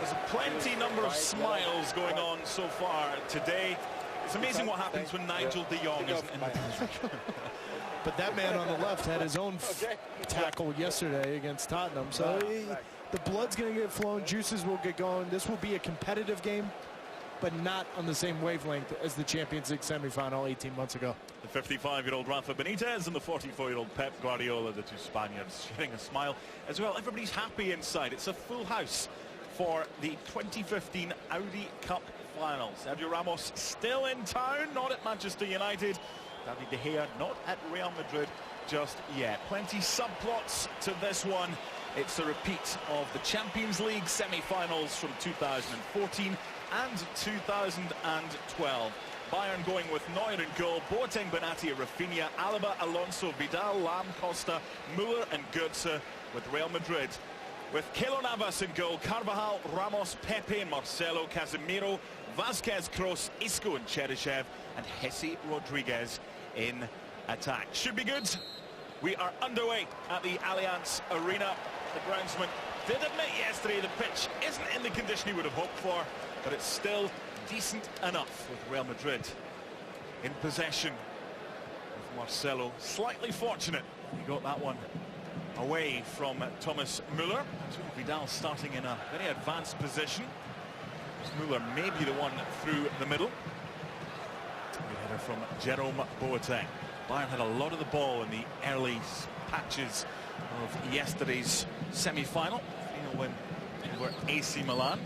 There's a plenty number of smiles going on so far today. It's amazing what happens when Nigel de Jong isn't in the picture. But that man on the left had his own tackle yesterday against Tottenham. So the blood's going to get flowing, juices will get going. This will be a competitive game, but not on the same wavelength as the Champions League semifinal 18 months ago. The 55-year-old Rafa Benitez and the 44-year-old Pep Guardiola, the two Spaniards, sharing a smile as well. Everybody's happy inside. It's a full house for the 2015 Audi Cup final. Sergio Ramos still in town, not at Manchester United. David De Gea not at Real Madrid just yet. Plenty subplots to this one. It's a repeat of the Champions League semi-finals from 2014 and 2012. Bayern going with Neuer in goal, Boateng, Benatia, Rafinha, Alaba, Alonso, Vidal, Lam, Costa, Müller and Götze, with Real Madrid with Keylor Navas in goal, Carvajal, Ramos, Pepe and Marcelo, Casemiro, Vázquez, Kroos, Isco and Cheryshev, and Jesse Rodriguez in attack. Should be good. We are underway at the Allianz-Arena. The groundsman did admit yesterday the pitch isn't in the condition he would have hoped for, but it's still decent enough with Real Madrid in possession. With Marcelo slightly fortunate, he got that one away from Thomas Müller. Vidal starting in a very advanced position. Müller may be the one through the middle. Good header from Jerome Boateng. Bayern had a lot of the ball in the early patches of yesterday's semi-final. 3-0 win over AC Milan.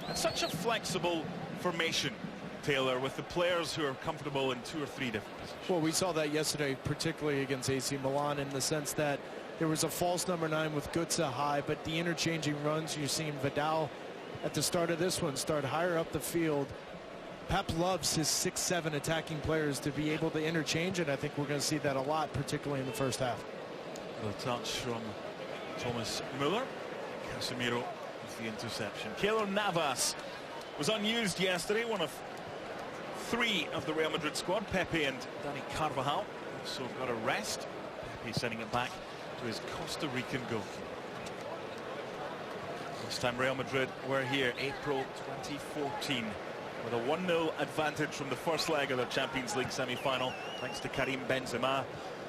And such a flexible formation, Taylor, with the players who are comfortable in 2 or 3 different positions. Well, we saw that yesterday, particularly against AC Milan, in the sense that there was a false number 9 with Götze high, but the interchanging runs, you're seeing Vidal at the start of this one start higher up the field. Pep loves his 6-7 attacking players to be able to interchange, and I think we're going to see that a lot, particularly in the first half. A touch from Thomas Müller. Casemiro with the interception. Keylor Navas was unused yesterday, one of 3 of the Real Madrid squad. Pepe and Dani Carvajal also got a rest. Pepe sending it back to his Costa Rican goalkeeper. Last time Real Madrid were here, April 2014, with a 1-0 advantage from the first leg of the Champions League semi-final, thanks to Karim Benzema.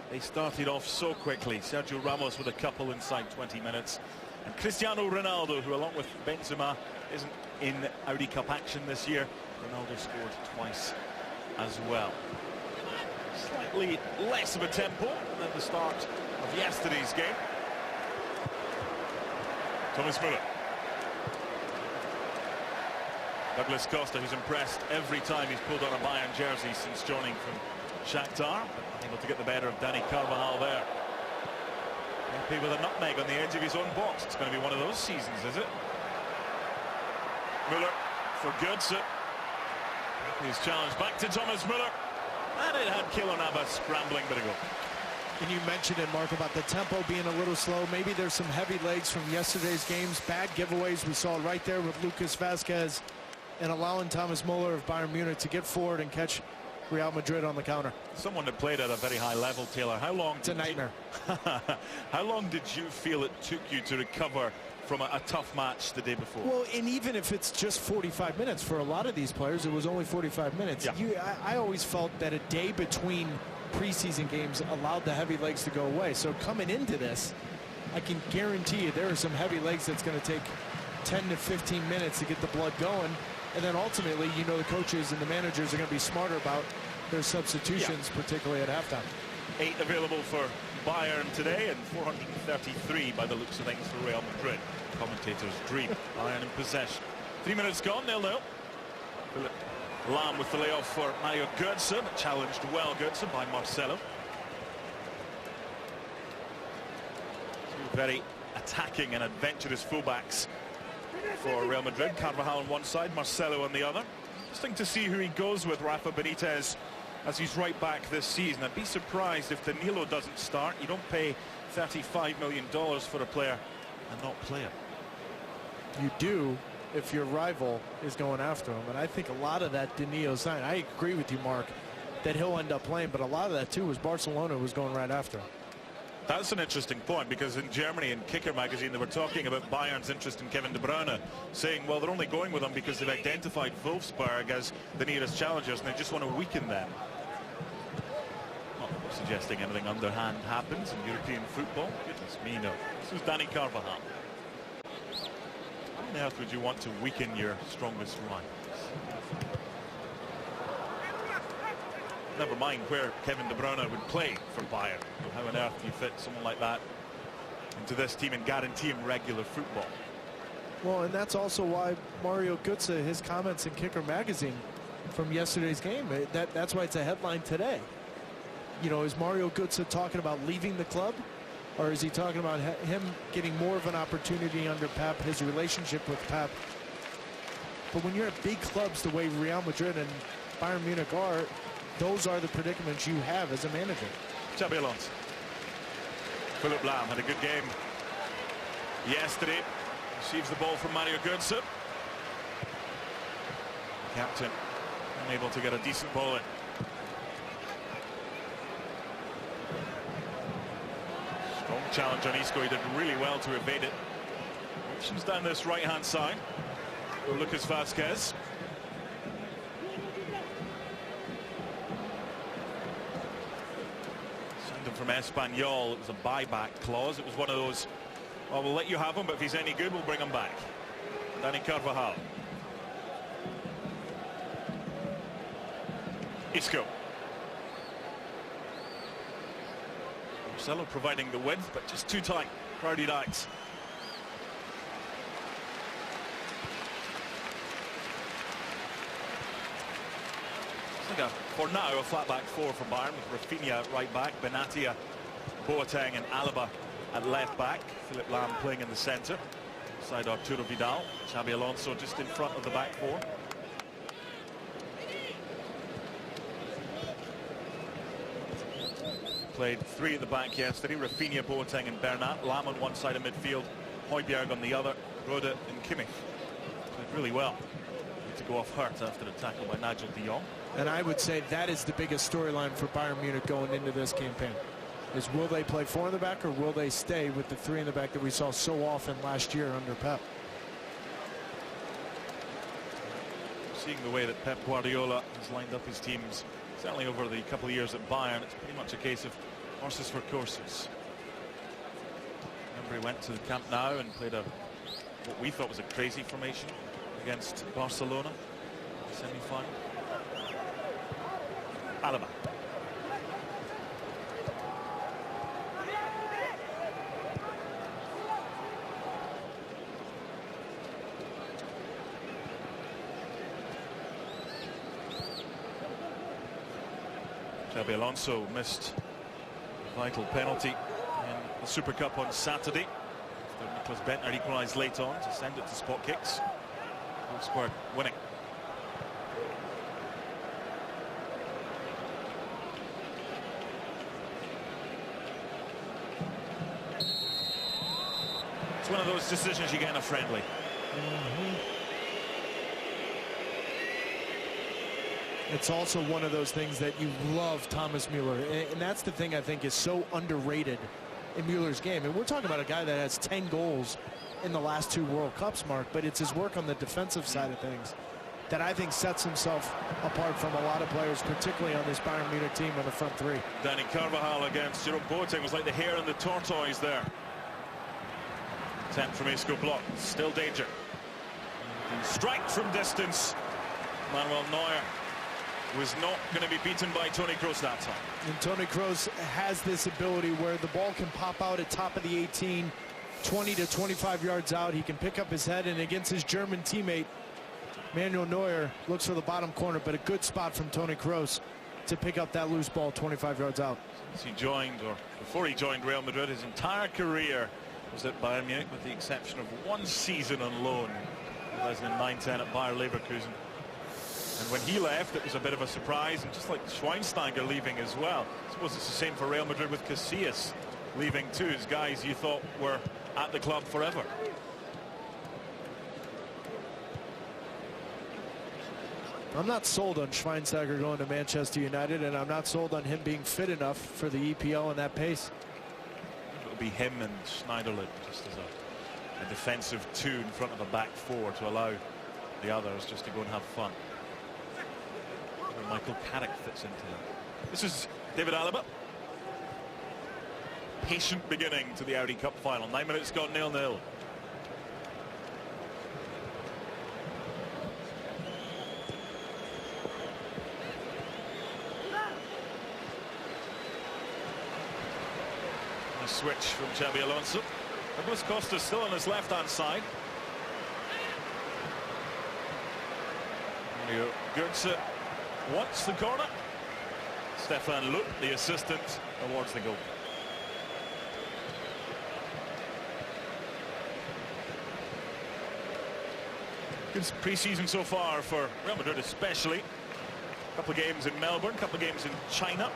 They started off so quickly. Sergio Ramos with a couple inside 20 minutes. And Cristiano Ronaldo, who along with Benzema isn't in Audi Cup action this year, Ronaldo scored twice as well. Slightly less of a tempo than the start of yesterday's game. Thomas Müller. Douglas Costa, who's impressed every time he's pulled on a Bayern jersey since joining from Shakhtar, but able to get the better of Dani Carvajal there. Pepe with a nutmeg on the edge of his own box. It's going to be one of those seasons, is it? Müller for Götze. He's challenged back to Thomas Müller, and it had Keylor Navas scrambling, but a goal. And you mentioned it, Mark, about the tempo being a little slow. Maybe there's some heavy legs from yesterday's games. Bad giveaways we saw right there with Lucas Vázquez, and allowing Thomas Müller of Bayern Munich to get forward and catch Real Madrid on the counter. Someone that played at a very high level, Taylor. How long? It's a nightmare. How long did you feel it took you to recover from a tough match the day before? Well, and even if it's just 45 minutes, for a lot of these players, it was only 45 minutes. Yeah. I always felt that a day between preseason games allowed the heavy legs to go away. So coming into this, I can guarantee you there are some heavy legs that's going to take 10 to 15 minutes to get the blood going. And then ultimately, you know, the coaches and the managers are going to be smarter about their substitutions, particularly at halftime. 8 available for Bayern today and 433 by the looks of things for Real Madrid. Commentators' dream. Bayern in possession. 3 minutes gone, 0-0. Lam with the layoff for Mario Götze, but challenged well Götze by Marcelo. Two very attacking and adventurous fullbacks for Real Madrid. Carvajal on one side, Marcelo on the other. Interesting to see who he goes with, Rafa Benitez, as he's right back this season. I'd be surprised if Danilo doesn't start. You don't pay $35 million for a player and not play him. You do if your rival is going after him, and I think a lot of that Danilo sign, I agree with you, Mark, that he'll end up playing, but a lot of that too was Barcelona was going right after him. That's an interesting point, because in Germany, in Kicker magazine, they were talking about Bayern's interest in Kevin De Bruyne, saying, well, they're only going with him because they've identified Wolfsburg as the nearest challengers and they just want to weaken them. Not suggesting anything underhand happens in European football. Goodness me, no. This is Dani Carvajal. How on earth would you want to weaken your strongest rivals? Never mind where Kevin De Bruyne would play for Bayern. How on earth do you fit someone like that into this team and guarantee him regular football? Well, and that's also why Mario Götze, his comments in Kicker magazine from yesterday's game, that's why it's a headline today. You know, is Mario Götze talking about leaving the club, or is he talking about him getting more of an opportunity under Pep, his relationship with Pep? But when you're at big clubs the way Real Madrid and Bayern Munich are, those are the predicaments you have as a manager. Xabi Alonso. Philipp Lahm had a good game yesterday. Receives the ball from Mario Götze. Captain unable to get a decent ball in. Strong challenge on Isco. He did really well to evade it. Options down this right hand side for Lucas Vazquez. From Espanyol, it was a buyback clause. It was one of those, well, we'll let you have him, but if he's any good, we'll bring him back. Dani Carvajal. Isco. Marcelo providing the width, but just too tight. Crowded eyes. For now, a flat back four for Bayern with Rafinha at right back, Benatia, Boateng and Alaba at left back. Philipp Lahm playing in the centre. Side Arturo Vidal. Xabi Alonso just in front of the back four. Played three at the back yesterday. Rafinha, Boateng and Bernat. Lahm on one side of midfield. Højbjerg on the other. Rode and Kimmich. Played really well. Need to go off hurt after the tackle by Nigel de Jong. And I would say that is the biggest storyline for Bayern Munich going into this campaign. Is will they play four in the back, or will they stay with the three in the back that we saw so often last year under Pep? Seeing the way that Pep Guardiola has lined up his teams, certainly over the couple of years at Bayern, it's pretty much a case of horses for courses. Remember, he went to the Camp Nou and played what we thought was a crazy formation against Barcelona in the semi-final. Alaba. Xabi Alonso missed a vital penalty in the Super Cup on Saturday. Niklas Bentner equalised late on to send it to spot kicks. Wolfsburg winning. It's one of those decisions you get in a friendly. It's also one of those things that you love Thomas Müller, and that's the thing I think is so underrated in Müller's game. And we're talking about a guy that has 10 goals in the last 2 World Cups, Mark, but it's his work on the defensive side of things that I think sets himself apart from a lot of players, particularly on this Bayern Munich team on the front three. Dani Carvajal against Jerome Boateng was like the hare and the tortoise there. Attempt from Isco block, still danger. Strike from distance. Manuel Neuer was not going to be beaten by Toni Kroos that time. And Toni Kroos has this ability where the ball can pop out at top of the 18, 20 to 25 yards out. He can pick up his head, and against his German teammate, Manuel Neuer, looks for the bottom corner, but a good spot from Toni Kroos to pick up that loose ball 25 yards out. Since he joined, or before he joined Real Madrid, his entire career was at Bayern Munich, with the exception of 1 season on loan, 2009-10 at Bayer Leverkusen. And when he left, it was a bit of a surprise, and just like Schweinsteiger leaving as well. I suppose it's the same for Real Madrid with Casillas leaving too, as guys you thought were at the club forever. I'm not sold on Schweinsteiger going to Manchester United, and I'm not sold on him being fit enough for the EPL and that pace. be him and Schneiderlin just as a defensive two in front of a back four to allow the others just to go and have fun. Where Michael Carrick fits into that. This is David Alaba. Patient beginning to the Audi Cup final. 9 minutes gone, 0-0. A switch from Xabi Alonso. Douglas Costa still on his left-hand side. Goetze wants the corner. Stefan Loop, the assistant, awards the goal. Good pre-season so far for Real Madrid, especially. A couple of games in Melbourne, a couple of games in China.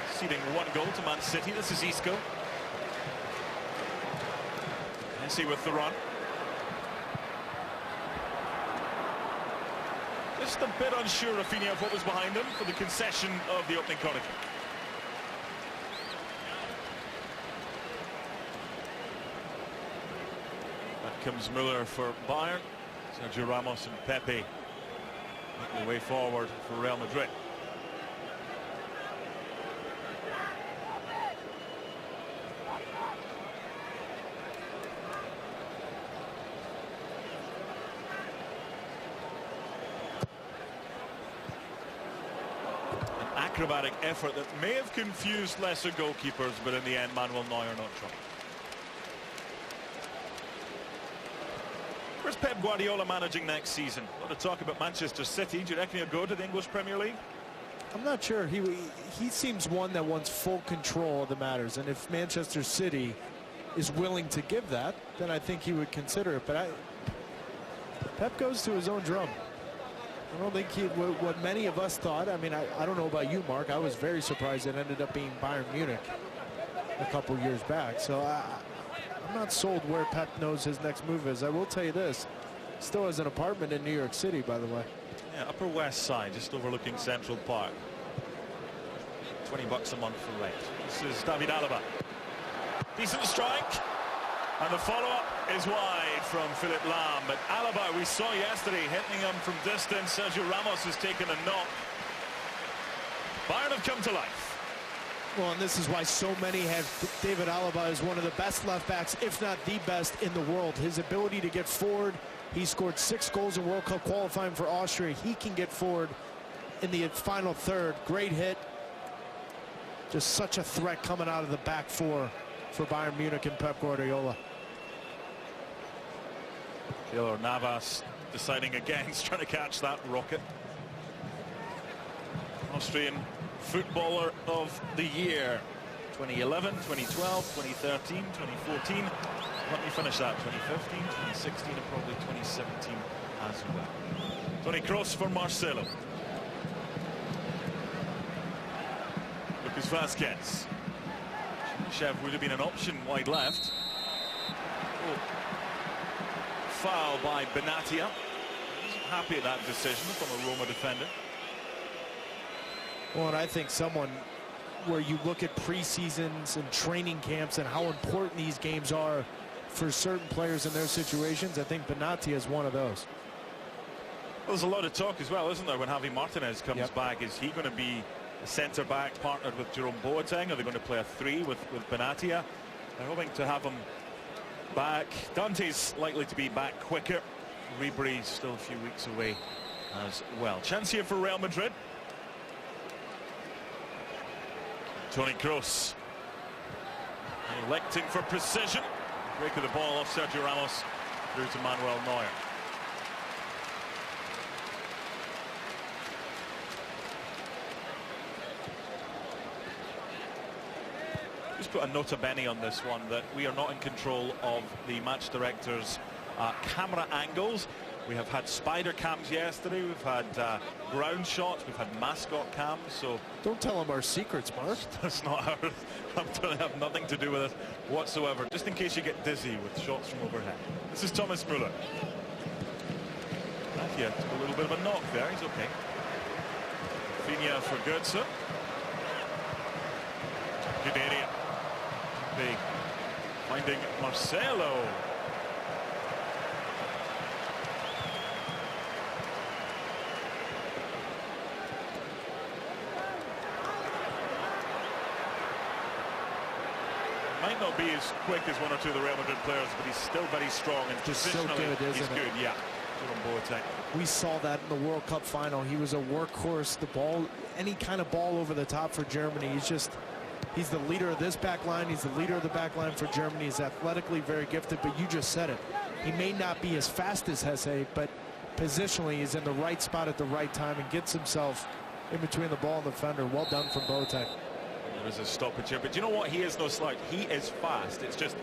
Conceding 1 goal to Man City. This is Isco. Messi with the run. Just a bit unsure, Rafinha, of what was behind him for the concession of the opening corner kick. That comes Müller for Bayern. Sergio Ramos and Pepe making the way forward for Real Madrid. Acrobatic effort that may have confused lesser goalkeepers, but in the end Manuel Neuer not trying. Where's Pep Guardiola managing next season? A lot of talk about Manchester City. Do you reckon he'll go to the English Premier League? I'm not sure. He seems one that wants full control of the matters, and if Manchester City is willing to give that, then I think he would consider it. But Pep goes to his own drum. I don't think what many of us thought. I mean, I don't know about you, Mark. I was very surprised it ended up being Bayern Munich a couple years back. So I'm not sold where Pep knows his next move is. I will tell you this. Still has an apartment in New York City, by the way. Yeah, Upper West Side, just overlooking Central Park. $20 a month for rent. This is David Alaba. Decent strike. And the follow-up is wide from Philip Lahm. But Alaba, we saw yesterday, hitting him from distance. Sergio Ramos has taken a knock. Bayern have come to life. Well, and this is why so many have David Alaba as one of the best left backs, if not the best in the world. His ability to get forward. He scored 6 goals in World Cup qualifying for Austria. He can get forward in the final third. Great hit. Just such a threat coming out of the back four for Bayern Munich and Pep Guardiola. Keylor Navas deciding against trying to catch that rocket. Austrian Footballer of the Year 2011, 2012, 2013, 2014. Let me finish that. 2015, 2016, and probably 2017 as well. Toni Kroos for Marcelo. Lucas Vazquez. Chev would have been an option wide left. Oh. Foul by Benatia. Wasn't happy at that decision from a Roma defender. Well, and I think someone where you look at preseasons and training camps and how important these games are for certain players in their situations, I think Benatia is one of those. Well, there's a lot of talk as well, isn't there, when Javi Martinez comes back? Is he going to be a centre-back partnered with Jerome Boateng? Are they going to play a 3 with Benatia? They're hoping to have him back. Dante's likely to be back quicker. Ribery's still a few weeks away as well. Chance here for Real Madrid. Toni Kroos electing for precision. Break of the ball off Sergio Ramos through to Manuel Neuer. Just put a nota bene on this one that we are not in control of the match director's camera angles. We have had spider cams yesterday. We've had ground shots. We've had mascot cams. So don't tell them our secrets, Mark. That's not ours. I'm telling you, have nothing to do with it whatsoever. Just in case you get dizzy with shots from overhead. This is Thomas Müller. Yeah, a little bit of a knock there. He's okay. Rafinha for Goetze. Good area. Big finding Marcelo. Might not be as quick as one or two of the Real Madrid players, but he's still very strong and just positionally so good, isn't he's it? good. Yeah, Jerome Boateng. We saw that in the World Cup final. He was a workhorse. The ball, any kind of ball over the top for Germany. He's the leader of this back line. He's the leader of the back line for Germany. He's athletically very gifted, but you just said it. He may not be as fast as Hesse, but positionally he's in the right spot at the right time and gets himself in between the ball and the defender. Well done from Boateng. There's a stoppage here, but you know what? He is no slouch. He is fast. It's just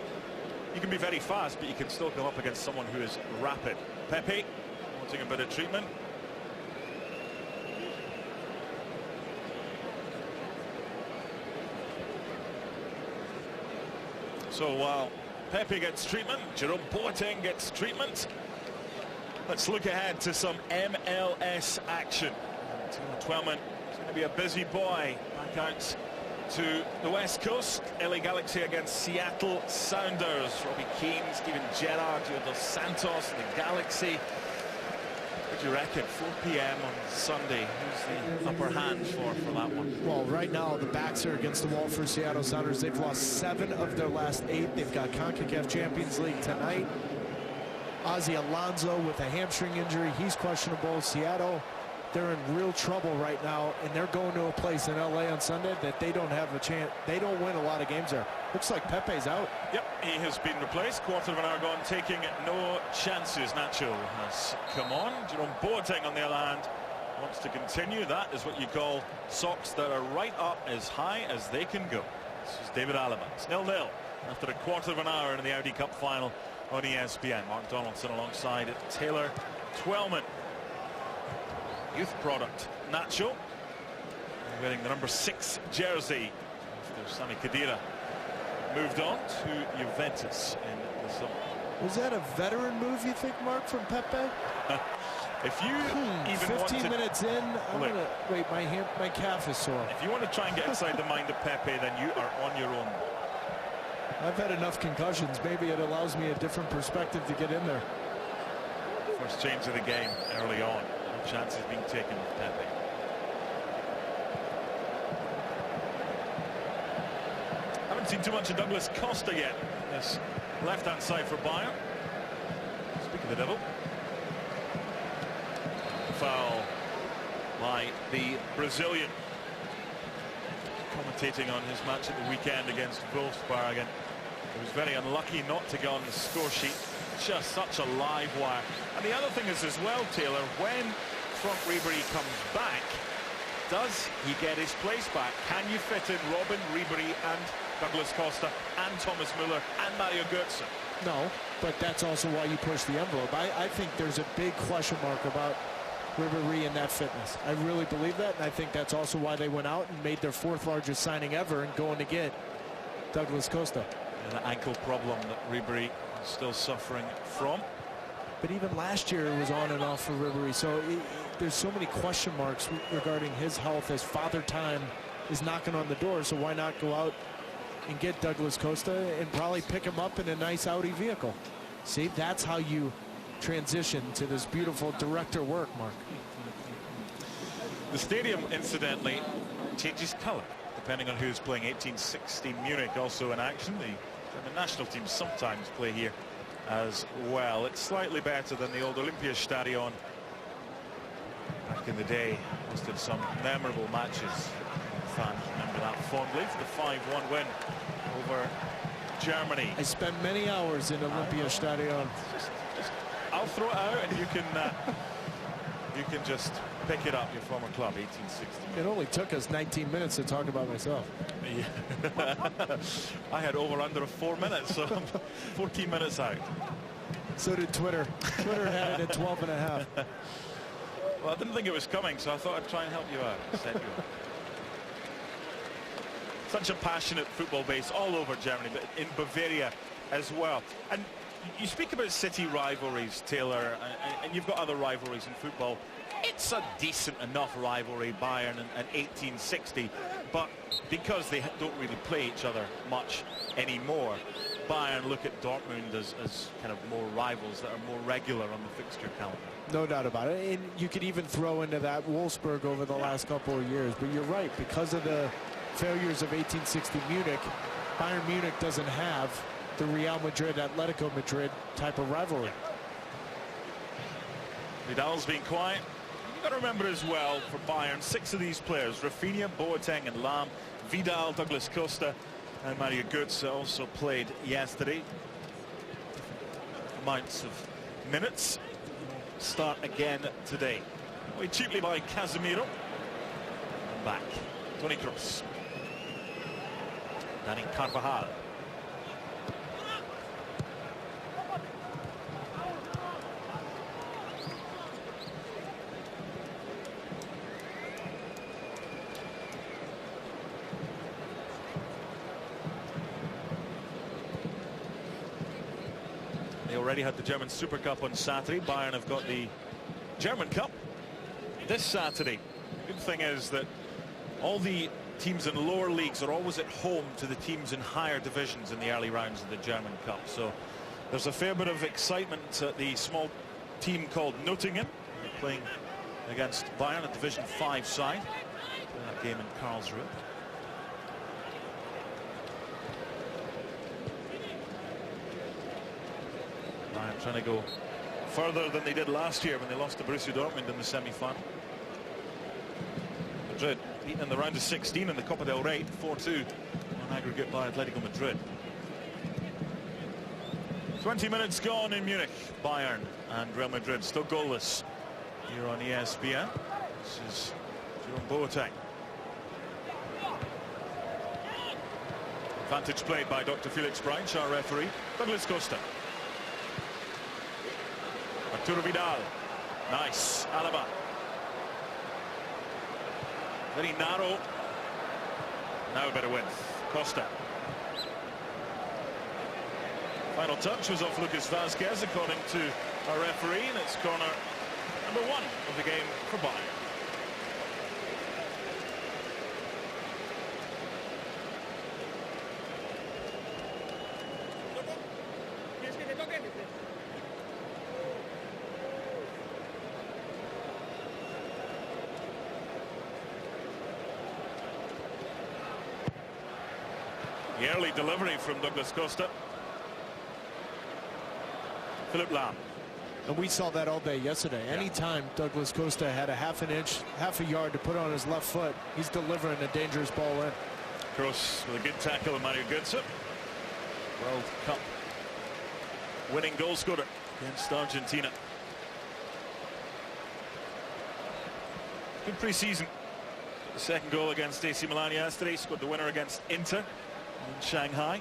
you can be very fast, but you can still come up against someone who is rapid. Pepe wanting a bit of treatment. So while Pepe gets treatment, Jerome Boateng gets treatment. Let's look ahead to some MLS action. Twelman is going to be a busy boy. Back out to the West Coast. LA Galaxy against Seattle Sounders. Robbie Keane, Steven Gerrard, Gio Dos Santos, the Galaxy. What do you reckon? 4 p.m. on Sunday. Who's the upper hand for that one? Well, right now the backs are against the wall for Seattle Sounders. They've lost 7 of their last 8. They've got CONCACAF Champions League tonight. Ozzy Alonso with a hamstring injury. He's questionable. Seattle, they're in real trouble right now, and they're going to a place in LA on Sunday that they don't have a chance. They don't win a lot of games there. Looks like Pepe's out. Yep, he has been replaced. Quarter of an hour gone, taking no chances. Nacho has come on. Jerome Boateng, on the other hand, wants to continue. That is what you call socks that are right up as high as they can go. This is David Alaba. It's 0-0 after a quarter of an hour in the Audi Cup final on ESPN. Mark Donaldson alongside Taylor Twellman. Youth product Nacho wearing the number 6 jersey after Sami Khedira moved on to Juventus in the summer. Was that a veteran move, you think, Mark, from Pepe? If you even 15 minutes in, I'm gonna wait. My calf is sore. If you want to try and get inside the mind of Pepe, then you are on your own. I've had enough concussions. Maybe it allows me a different perspective to get in there. First change of the game early on. No chances being taken with Pepe. Haven't seen too much of Douglas Costa yet. This left-hand side for Bayern. Speak of the devil. Foul by the Brazilian. Commentating on his match at the weekend against Wolfsburg. He was very unlucky not to get on the score sheet. Just such a live wire. And the other thing is as well, Taylor, when Franck Ribéry comes back, does he get his place back? Can you fit in Robin, Ribéry and Douglas Costa and Thomas Müller and Mario Götze? No, but that's also why you push the envelope. I think there's a big question mark about Ribéry and that fitness. I really believe that, and I think that's also why they went out and made their 4th largest signing ever and going to get Douglas Costa. And an ankle problem that Ribéry is still suffering from. But even last year it was on and off for Ribéry, so there's so many question marks regarding his health as Father Time is knocking on the door. So why not go out and get Douglas Costa and probably pick him up in a nice Audi vehicle? See, that's how you transition to this beautiful director work, Mark. The stadium, incidentally, changes color depending on who's playing. 1860 Munich also in action. The German national teams sometimes play here as well. It's slightly better than the old Olympiastadion back in the day. Hosted some memorable matches. Fans remember that fondly for the 5-1 win over Germany. I spent many hours in Olympiastadion. I'll throw it out and you can just pick it up, your former club, 1860. It only took us 19 minutes to talk about myself. Yeah. I had over under of 4 minutes, so I'm 14 minutes out. So did Twitter. Twitter had it at 12 and a half. Well, I didn't think it was coming, so I thought I'd try and help you out. Set you up. Such a passionate football base all over Germany, but in Bavaria as well. And you speak about city rivalries, Taylor, and you've got other rivalries in football. It's a decent enough rivalry, Bayern and 1860, but because they don't really play each other much anymore, Bayern look at Dortmund as kind of more rivals that are more regular on the fixture calendar. No doubt about it. And you could even throw into that Wolfsburg over the last couple of years. But you're right, because of the failures of 1860 Munich, Bayern Munich doesn't have the Real Madrid, Atletico Madrid type of rivalry. Vidal's been quiet. You've got to remember as well, for Bayern, 6 of these players, Rafinha, Boateng and Lahm, Vidal, Douglas Costa and Mario Götze also played yesterday. Amounts of minutes. Start again today. Way cheaply by Casemiro. And back. Toni Kroos. Dani Carvajal. They already had the German Super Cup on Saturday. Bayern have got the German Cup this Saturday. The good thing is that all the teams in lower leagues are always at home to the teams in higher divisions in the early rounds of the German Cup. So there's a fair bit of excitement at the small team called Nottingham. They're playing against Bayern, a Division 5 side. That game in Karlsruhe. Bayern trying to go further than they did last year when they lost to Borussia Dortmund in the semi-final. Madrid beaten in the round of 16 in the Copa del Rey, 4-2 on aggregate by Atletico Madrid. 20 minutes gone in Munich. Bayern and Real Madrid still goalless here on ESPN. This is Jerome Boateng. Advantage played by Dr. Felix Breitsch, our referee. Douglas Costa. Arturo Vidal. Nice. Alaba. Very narrow. Now a better width. Costa. Final touch was off Lucas Vazquez, according to our referee, and it's corner number 1 of the game for Bayern. The early delivery from Douglas Costa. Philipp Lahm. And we saw that all day yesterday. Yeah. Anytime Douglas Costa had a half an inch, half a yard to put on his left foot, he's delivering a dangerous ball in. Kroos with a good tackle of Mario Götze. World Cup winning goal scorer against Argentina. Good pre-season. The second goal against AC Milan yesterday. Scored the winner against Inter in Shanghai.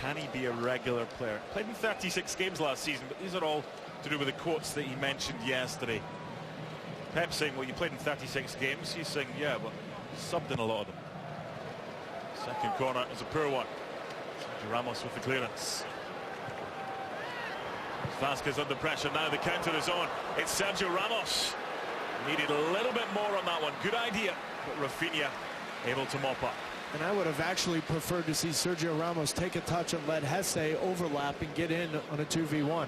Can he be a regular player? Played in 36 games last season, but these are all to do with the quotes that he mentioned yesterday. Pep saying, well, you played in 36 games. He's saying, yeah, but subbed in a lot of them. Second corner is a poor one. Sergio Ramos with the clearance. Vazquez under pressure now. The counter is on. It's Sergio Ramos. Needed a little bit more on that one. Good idea, but Rafinha able to mop up. And I would have actually preferred to see Sergio Ramos take a touch and let Hesse overlap and get in on a 2v1.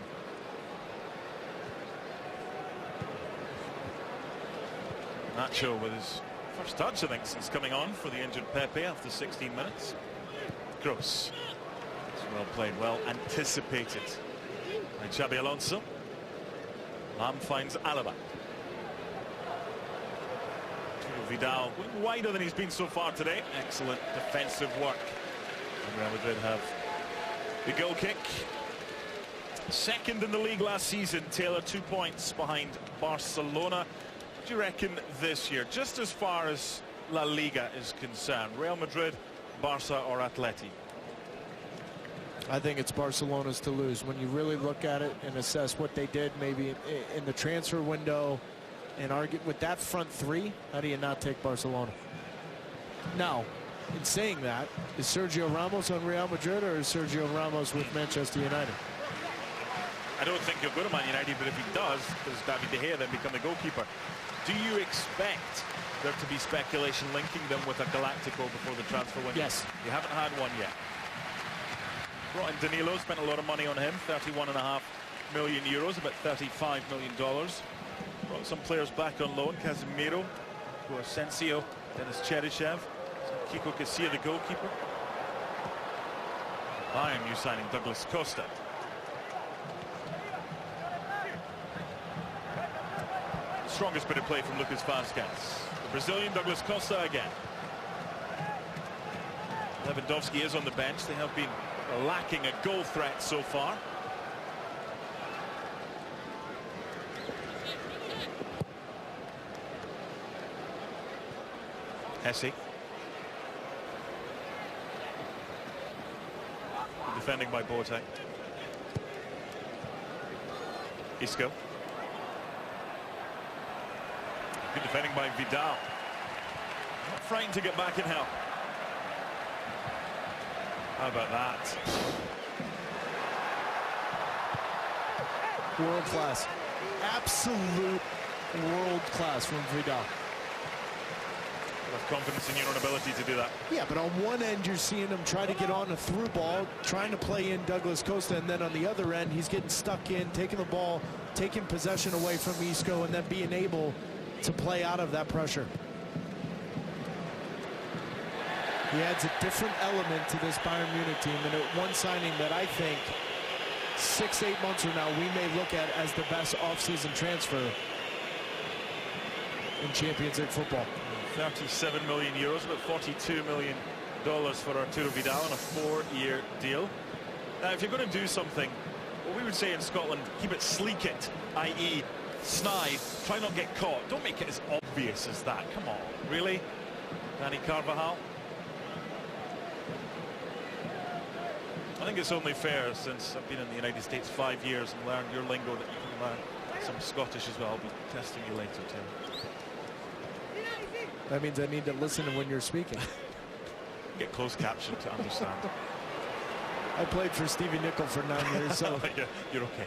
Nacho with his first touch, I think, since coming on for the injured Pepe after 16 minutes. Kroos. It's well played, well anticipated by Xabi Alonso. Lahm finds Alaba. Vidal wider than he's been so far today. Excellent defensive work. And Real Madrid have the goal kick. Second in the league last season. Taylor 2 points behind Barcelona. What do you reckon this year, just as far as La Liga is concerned? Real Madrid, Barca or Atleti? I think it's Barcelona's to lose. When you really look at it and assess what they did maybe in the transfer window and argue with that front three, how do you not take Barcelona? Now, in saying that, is Sergio Ramos on Real Madrid or is Sergio Ramos with Manchester United? I don't think he'll go to Man United, but if he does David De Gea then become the goalkeeper? Do you expect there to be speculation linking them with a Galactico before the transfer window? Yes. You haven't had one yet. Brought in Danilo, spent a lot of money on him, 31.5 million euros, about $35 million. Brought some players back on loan, Casemiro, Asensio, Denis Cheryshev, Kiko Casilla, the goalkeeper. Bayern new signing Douglas Costa. The strongest bit of play from Lucas Vazquez. The Brazilian Douglas Costa again. Lewandowski is on the bench. They have been lacking a goal threat so far. Hesse. Good defending by Boateng. Isco. Good defending by Vidal. Not frightened to get back and help. How about that? World class. Absolute world class from Vidal. Have confidence in your own ability to do that. Yeah, but on one end you're seeing him try to get on a through ball, trying to play in Douglas Costa, and then on the other end he's getting stuck in, taking the ball, taking possession away from Isco, and then being able to play out of that pressure. He adds a different element to this Bayern Munich team, and one signing that I think 6-8 months from now we may look at as the best offseason transfer in Champions League football. 37 million euros, about $42 million for Arturo Vidal on a 4-year deal. Now, if you're going to do something, what we would say in Scotland, keep it sleek it, i.e. snide, try not get caught. Don't make it as obvious as that. Come on, really? Dani Carvajal? I think it's only fair, since I've been in the United States 5 years and learned your lingo, that you can learn some Scottish as well. I'll be testing you later, Tim. That means I need to listen to when you're speaking. Get closed caption to understand. I played for Stevie Nicol for 9 years, so yeah, you're okay.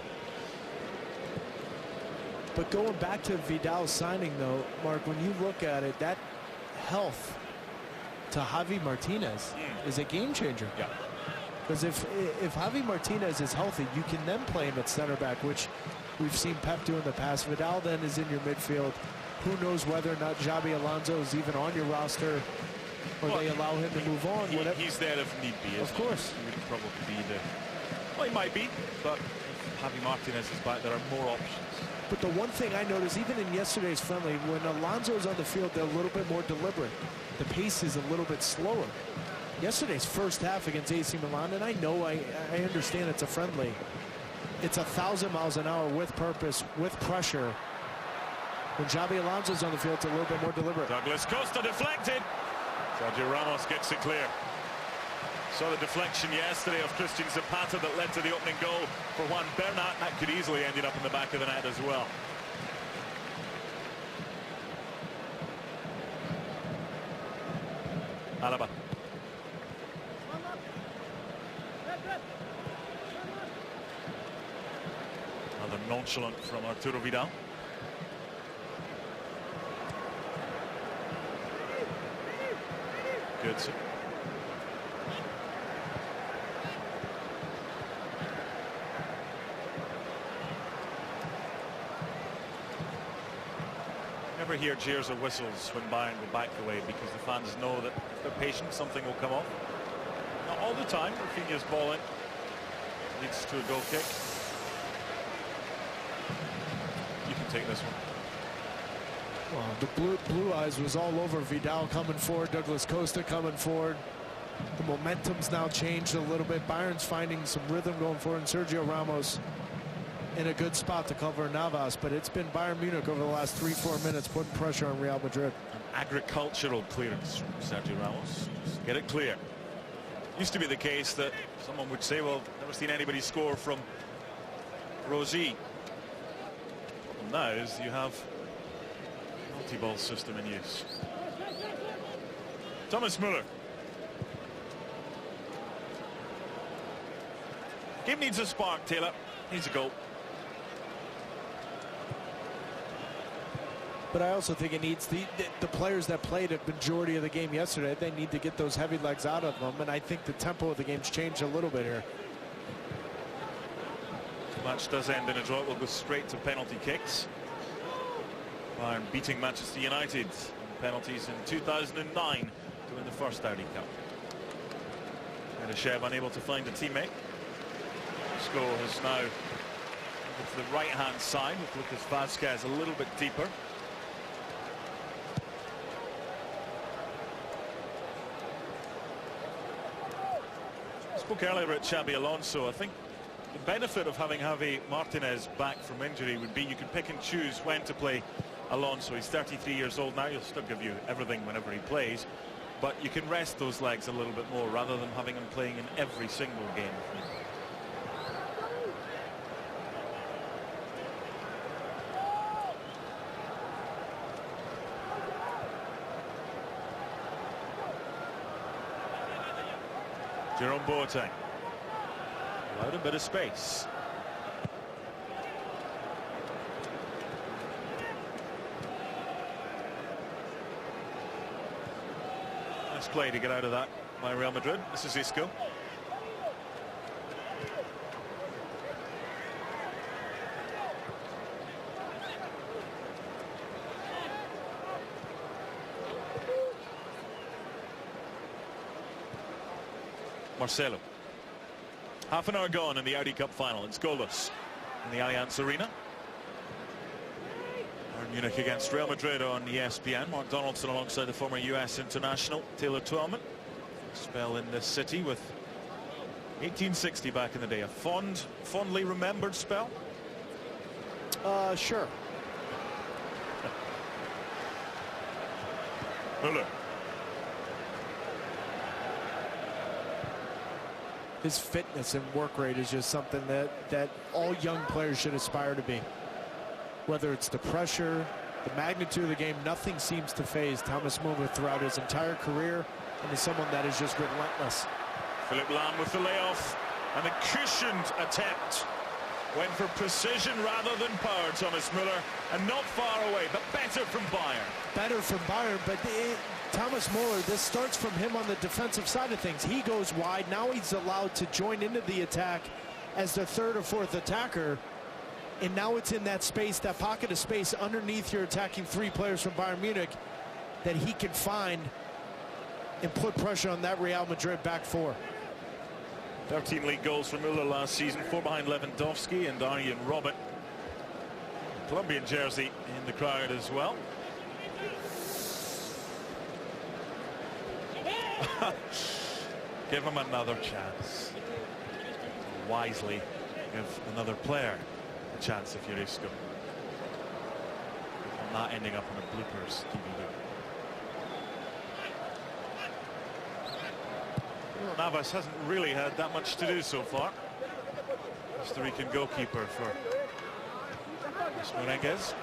But going back to Vidal's signing, though, Mark, when you look at it, that health to Javi Martinez is a game changer. Yeah. Because if Javi Martinez is healthy, you can then play him at center back, which we've seen Pep do in the past. Vidal then is in your midfield. Who knows whether or not Xabi Alonso is even on your roster, or they allow him to move on. He's there if need be. Of course. He would probably be the... Well, he might be, but if Javi Martinez is back, there are more options. But the one thing I noticed, even in yesterday's friendly, when Alonso is on the field, they're a little bit more deliberate. The pace is a little bit slower. Yesterday's first half against AC Milan, and I know, I understand it's a friendly. It's 1,000 miles an hour with purpose, with pressure. When Xabi Alonso's on the field, it's a little bit more deliberate. Douglas Costa deflected. Sergio Ramos gets it clear. Saw the deflection yesterday of Christian Zapata that led to the opening goal for Juan Bernat. That could easily ended up in the back of the net as well. Alaba. Another nonchalant from Arturo Vidal. Goodson. Never hear cheers or whistles when Bayern go back the way, because the fans know that if they're patient, something will come off. Not all the time. Rafinha's ball in leads to a goal kick. You can take this one. Well, the blue eyes was all over Vidal coming forward, Douglas Costa coming forward. The momentum's now changed a little bit. Bayern's finding some rhythm going forward, and Sergio Ramos in a good spot to cover Navas. But it's been Bayern Munich over the last 3-4 minutes putting pressure on Real Madrid. An agricultural clearance from Sergio Ramos. Just get it clear. Used to be the case that someone would say, well, never seen anybody score from Rosie. Well, now is you have multi-ball system in use. Thomas Müller. Game needs a spark, Taylor. Needs a goal. But I also think it needs the players that played a majority of the game yesterday. They need to get those heavy legs out of them, and I think the tempo of the game's changed a little bit here. Match does end in a draw. It will go straight to penalty kicks. Bayern beating Manchester United in penalties in 2009 to win the first Audi Cup. Shev unable to find a teammate. Score has now moved to the right-hand side with Lucas Vazquez a little bit deeper. I spoke earlier about Xabi Alonso. I think the benefit of having Javi Martinez back from injury would be you can pick and choose when to play Alonso. He's 33 years old now. He'll still give you everything whenever he plays, but you can rest those legs a little bit more rather than having him playing in every single game. Jerome Boateng allowed a bit of space. Nice play to get out of that by Real Madrid. This is Isco. Marcelo. Half an hour gone in the Audi Cup final. It's goalless in the Allianz-Arena. Munich against Real Madrid on ESPN. Mark Donaldson alongside the former US international Taylor Twellman. Spell in this city with 1860 back in the day. A fondly remembered spell? Sure. Müller. His fitness and work rate is just something that all young players should aspire to be. Whether it's the pressure, the magnitude of the game, nothing seems to faze Thomas Müller throughout his entire career, and is someone that is just relentless. Philipp Lahm with the layoff, and a cushioned attempt. Went for precision rather than power, Thomas Müller, and not far away, but better from Bayern. Better from Bayern, but Thomas Müller, this starts from him on the defensive side of things. He goes wide. Now he's allowed to join into the attack as the third or fourth attacker. And now it's in that space, that pocket of space underneath your attacking three players from Bayern Munich that he can find and put pressure on that Real Madrid back four. 13 league goals for Müller last season, 4 behind Lewandowski and Arjen Robben. Colombian jersey in the crowd as well. Give him another chance. Wisely give another player a chance if you're Isco. Not ending up on a bloopers DVD. Navas hasn't really had that much to do so far. Costa Rican goalkeeper for Menendez.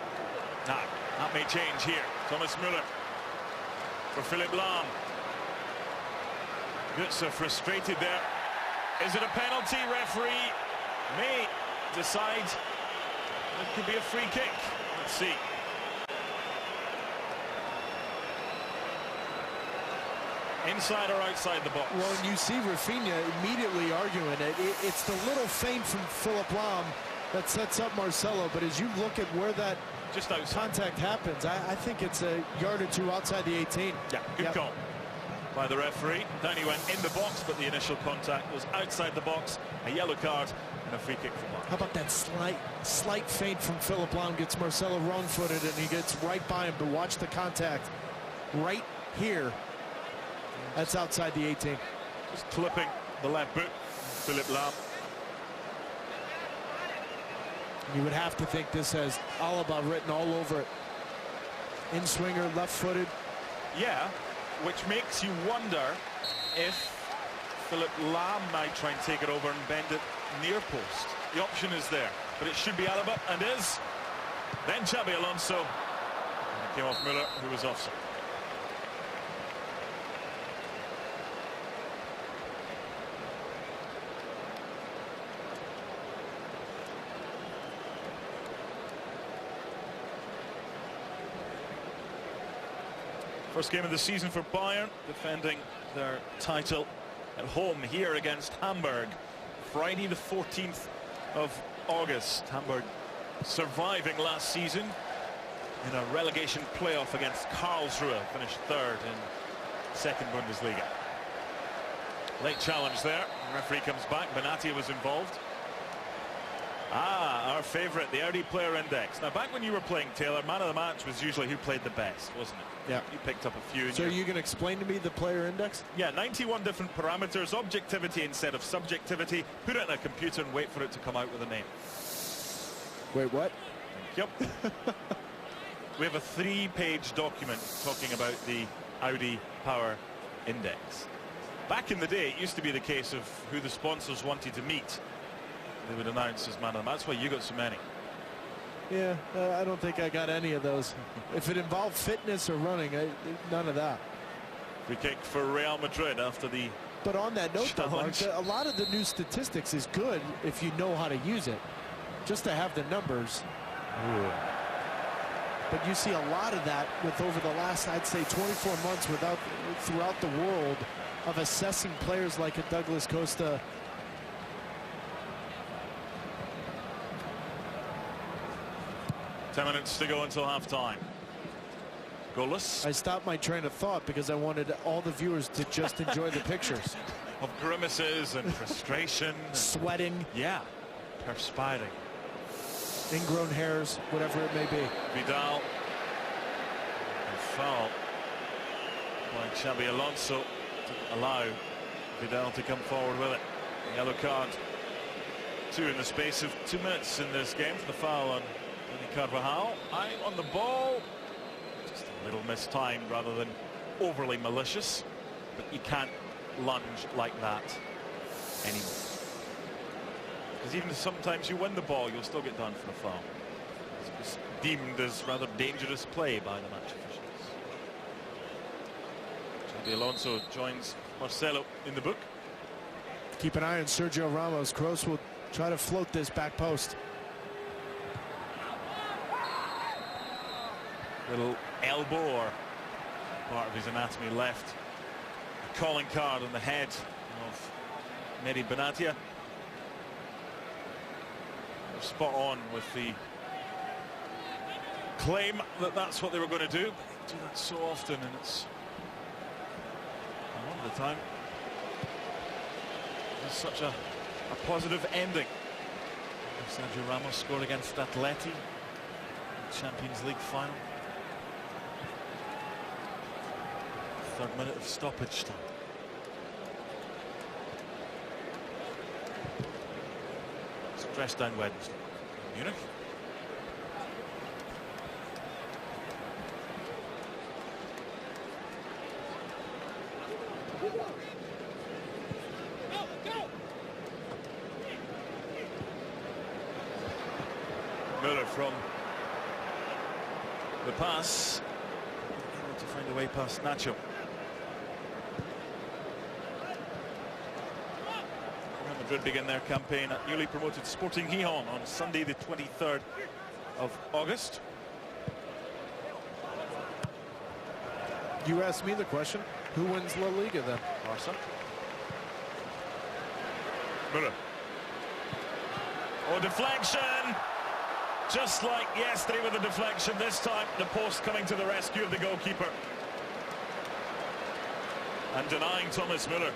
Now, that may change here. Thomas Müller for Philipp Lahm. Götze frustrated there. Is it a penalty? Referee may decide it could be a free kick. Let's see. Inside or outside the box? Well, and you see Rafinha immediately arguing it. It's the little feint from Philipp Lahm that sets up Marcelo, but as you look at where that just outside contact happens, I think it's a yard or two outside the 18. Yeah, good call by the referee. Down he went in the box, but the initial contact was outside the box. A yellow card and a free kick for Bayern. How about that slight feint from Philipp Lahm? Gets Marcelo wrong-footed and he gets right by him, but watch the contact right here. That's outside the 18. Just clipping the left boot, Philipp Lahm. You would have to think this has Alaba written all over it. In-swinger, left-footed. Yeah, which makes you wonder if Philipp Lahm might try and take it over and bend it near post. The option is there, but it should be Alaba, and is. Then Xabi Alonso. And it came off Müller, who was offside. First game of the season for Bayern, defending their title at home here against Hamburg. Friday the 14th of August. Hamburg surviving last season in a relegation playoff against Karlsruhe, finished third in second Bundesliga. Late challenge there. The referee comes back. Benatia was involved. Our favourite, the Audi player index. Now, back when you were playing, Taylor, man of the match was usually who played the best, wasn't it? Yeah. You picked up a few. So you can explain to me the player index? Yeah, 91 different parameters, objectivity instead of subjectivity. Put it in a computer and wait for it to come out with a name. Wait, what? Yep. We have a 3-page document talking about the Audi Power Index. Back in the day, it used to be the case of who the sponsors wanted to meet. They would announce as man of the match. That's why you got so many. Yeah, I don't think I got any of those. If it involved fitness or running, none of that. Free kick for Real Madrid after the But on that note, though, Mark, challenge. a lot of the new statistics is good if you know how to use it. Just to have the numbers. Ooh. But you see a lot of that with over the last, I'd say, 24 months throughout the world of assessing players like a Douglas Costa. Minutes to go until half-time. Goalless. I stopped my train of thought because I wanted all the viewers to just enjoy the pictures. Of grimaces and frustration. Sweating. Yeah. Perspiring. Ingrown hairs, whatever it may be. Vidal. And foul by Xabi Alonso to allow Vidal to come forward with it. Yellow card. 2 in the space of 2 minutes in this game for the foul on Carvajal. Eye on the ball. Just a little mistimed rather than overly malicious. But you can't lunge like that anymore. Because even sometimes you win the ball, you'll still get done for the foul. It's deemed as rather dangerous play by the match officials. Xabi Alonso joins Marcelo in the book. Keep an eye on Sergio Ramos. Kroos will try to float this back post. Little elbow or part of his anatomy left. A calling card on the head of Mehdi Benatia. They're spot on with the claim that that's what they were going to do. They do that so often, and it's a lot of the time it's such a positive ending. Sergio Ramos scored against Atleti in the Champions League final. 3rd minute of stoppage time. Stress down Wednesday. Munich. Müller from the pass. Able to find a way past Nacho. Madrid begin their campaign at newly promoted Sporting Gijón on Sunday the 23rd of August. You asked me the question, who wins La Liga then? Barca. Müller. Oh, deflection! Just like yesterday with the deflection, this time the post coming to the rescue of the goalkeeper. And denying Thomas Müller.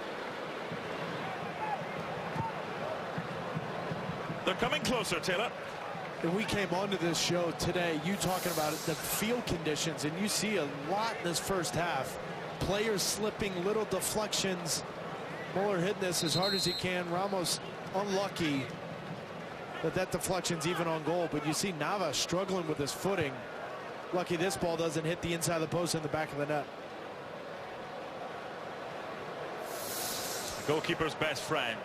They're coming closer, Taylor. And we came onto this show today, you talking about it, the field conditions, and you see a lot in this first half. Players slipping, little deflections. Muller hitting this as hard as he can. Ramos unlucky that deflection's even on goal, but you see Navas struggling with his footing. Lucky this ball doesn't hit the inside of the post in the back of the net. The goalkeeper's best friend.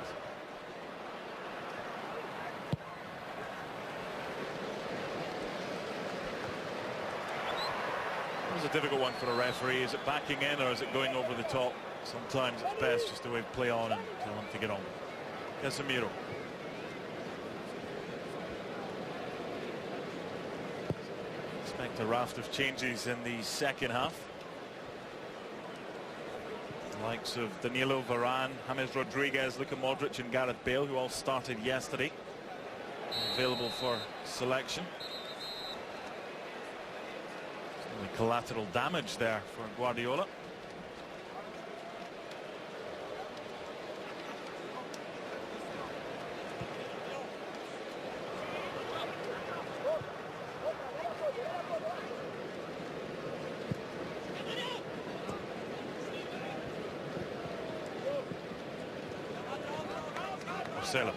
It was a difficult one for a referee. Is it backing in or is it going over the top? Sometimes it's best just to play on and tell him to get on. Casemiro. Expect a raft of changes in the second half. The likes of Danilo, Varane, James Rodriguez, Luka Modric and Gareth Bale, who all started yesterday. available for selection. Only collateral damage there for Guardiola. Marcelo.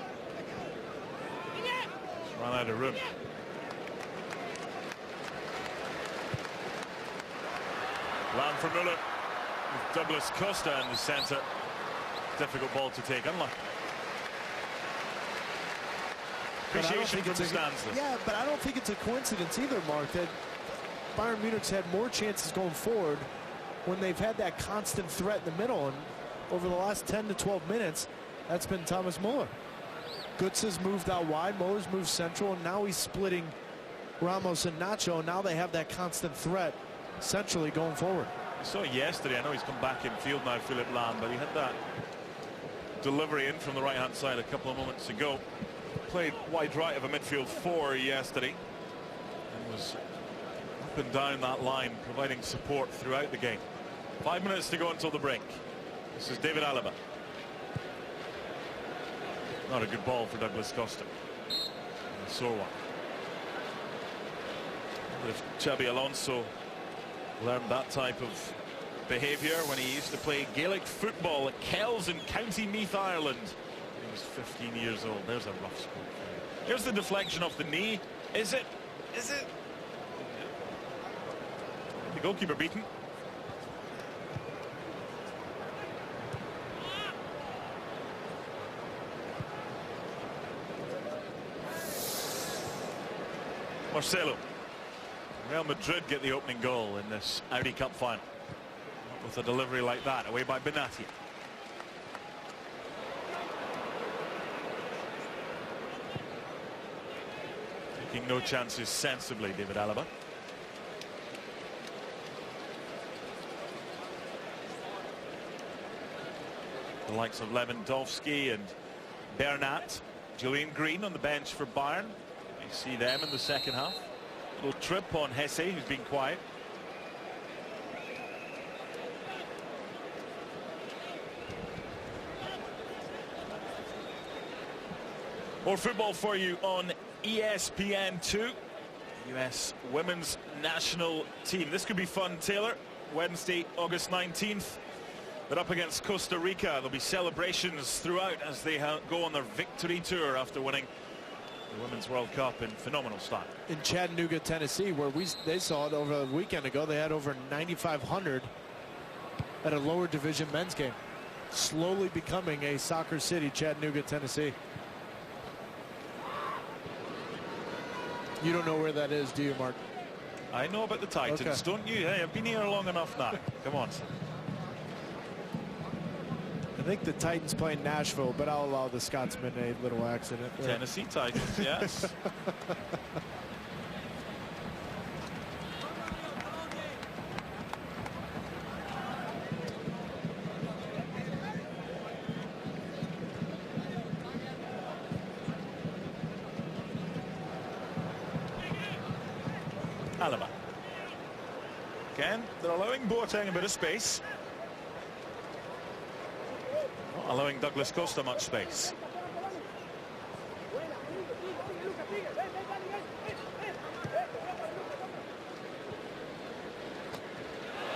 Run out of room. Land for Müller with Douglas Costa in the centre. Difficult ball to take, unlucky. Appreciation from the stands. Yeah, but I don't think it's a coincidence either, Mark, that Bayern Munich's had more chances going forward when they've had that constant threat in the middle. And over the last 10 to 12 minutes, that's been Thomas Müller. Götze's moved out wide, Muller's moved central, and now he's splitting Ramos and Nacho. And now they have that constant threat centrally going forward. I saw yesterday, I know he's come back in field now, Philip Lahm, but he had that delivery in from the right hand side a couple of moments ago. Played wide right of a midfield 4 yesterday and was up and down that line, providing support throughout the game. 5 minutes to go until the break. This is David Alaba. Not a good ball for Douglas Costa. A sore one. If Xabi Alonso learned that type of behaviour when he used to play Gaelic football at Kells in County Meath, Ireland. He was 15 years old. There's a rough spot. Here's the deflection off the knee. Is it? Is it? The goalkeeper beaten. Marcelo. Real Madrid get the opening goal in this Audi Cup final with a delivery like that, away by Benatia. Taking no chances sensibly, David Alaba. The likes of Lewandowski and Bernat. Julian Green on the bench for Bayern. You see them in the second half. Little trip on Hesse, who's been quiet. More football for you on ESPN2. US women's national team. This could be fun, Taylor. Wednesday, August 19th. They're up against Costa Rica. There'll be celebrations throughout as they go on their victory tour after winning the Women's World Cup in phenomenal style. In Chattanooga, Tennessee, where they saw it over a weekend ago, they had over 9,500 at a lower division men's game. Slowly becoming a soccer city, Chattanooga, Tennessee. You don't know where that is, do you, Mark? I know about the Titans, okay. Don't you? Hey, I've been here long enough now. Come on. I think the Titans play in Nashville, but I'll allow the Scotsman a little accident. Tennessee Titans, yes. Alaba. Again, they're allowing Boateng a bit of space. Not allowing Douglas Costa much space.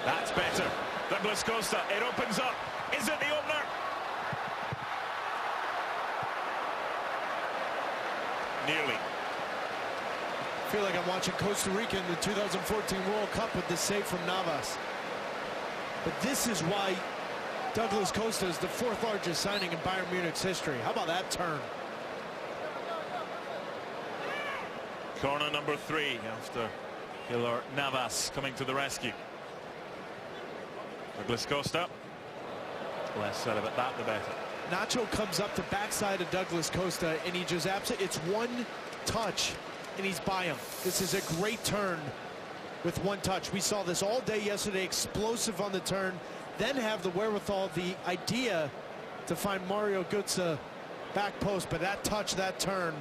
That's better. Douglas Costa, it opens up. Is it the opener? Nearly. I feel like I'm watching Costa Rica in the 2014 World Cup with this save from Navas. But this is why Douglas Costa is the 4th largest signing in Bayern Munich's history. How about that turn? Corner number 3 after Keylor Navas coming to the rescue. Douglas Costa. Less said about that, the better. Nacho comes up the backside of Douglas Costa, and he just absolutely, it's one touch, and he's by him. This is a great turn with one touch. We saw this all day yesterday, explosive on the turn, then have the wherewithal, the idea to find Mario Götze back post, but that touch, that turn,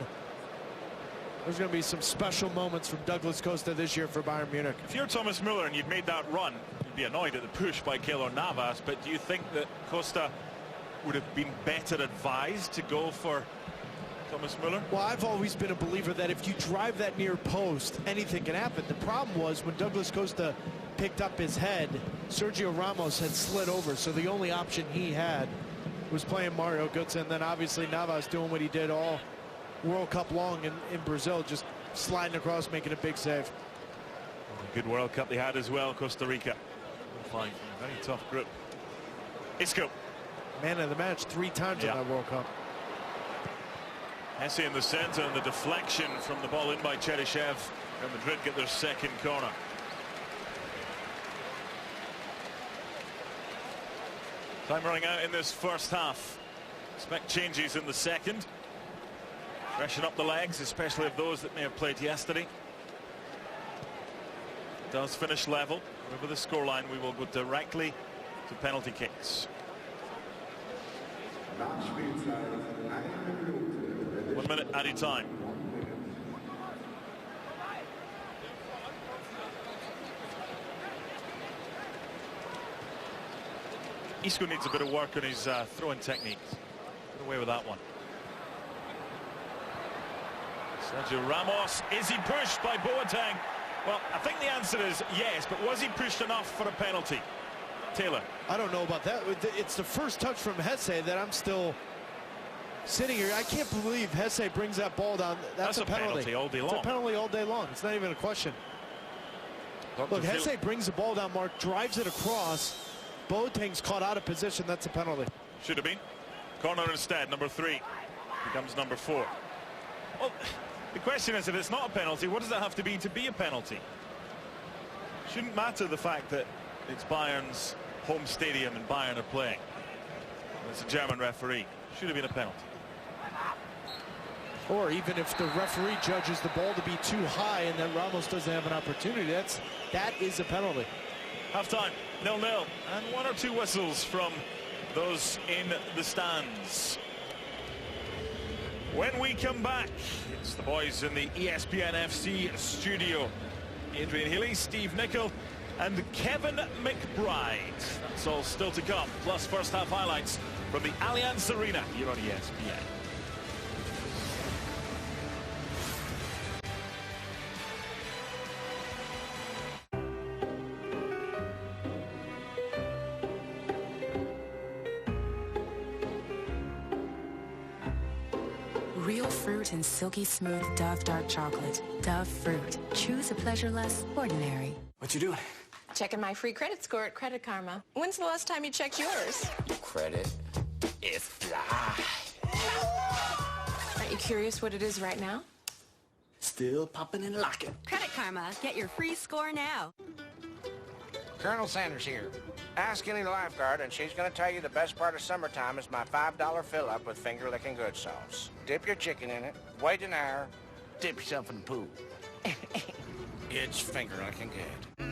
There's going to be some special moments from Douglas Costa this year for Bayern Munich. If you're Thomas Müller and you'd made that run, you'd be annoyed at the push by Keylor Navas, but do you think that Costa would have been better advised to go for Thomas Müller? Well, I've always been a believer that if you drive that near post, anything can happen. The problem was when Douglas Costa picked up his head, Sergio Ramos had slid over, so the only option he had was playing Mario Götze, and then obviously Navas doing what he did all World Cup long in Brazil, just sliding across, making a big save. Good World Cup they had as well, Costa Rica. Fine, very tough group. Isco. Man of the match 3 times in that World Cup. Hesse in the centre, and the deflection from the ball in by Cheryshev. And Madrid get their second corner. Time running out in this first half. Expect changes in the second. Freshen up the legs, especially of those that may have played yesterday. It does finish level. Over the scoreline, we will go directly to penalty kicks. 1 minute added time. Isco needs a bit of work on his throwing technique. Get away with that one. Sergio Ramos, is he pushed by Boateng? Well, I think the answer is yes, but was he pushed enough for a penalty? Taylor. I don't know about that. It's the first touch from Hesse that I'm still sitting here. I can't believe Hesse brings that ball down. That's a penalty all day long. It's a penalty all day long. It's not even a question. Look, Hesse brings the ball down, Mark, drives it across. Boateng's caught out of position. That's a penalty. Should have been. Corner instead, number 3 becomes number 4. Well, the question is, if it's not a penalty, what does that have to be a penalty? Shouldn't matter the fact that it's Bayern's home stadium and Bayern are playing. It's a German referee. Should have been a penalty. Or even if the referee judges the ball to be too high and then Ramos doesn't have an opportunity, that is a penalty. Half-time, 0-0, and 1 or 2 whistles from those in the stands. When we come back, it's the boys in the ESPN FC studio. Adrian Healy, Steve Nicol, and Kevin McBride. That's all still to come, plus first half highlights from the Allianz-Arena here on ESPN. Real fruit and silky smooth Dove dark chocolate. Dove fruit. Choose a pleasure less ordinary. What you doing? Checking my free credit score at Credit Karma. When's the last time you checked yours? Credit is fly. Aren't you curious what it is right now? Still popping and locking. Credit Karma. Get your free score now. Colonel Sanders here. Ask any lifeguard and she's going to tell you the best part of summertime is my $5 fill-up with finger-licking good sauce. Dip your chicken in it, wait an hour, dip yourself in the pool. It's finger-licking good.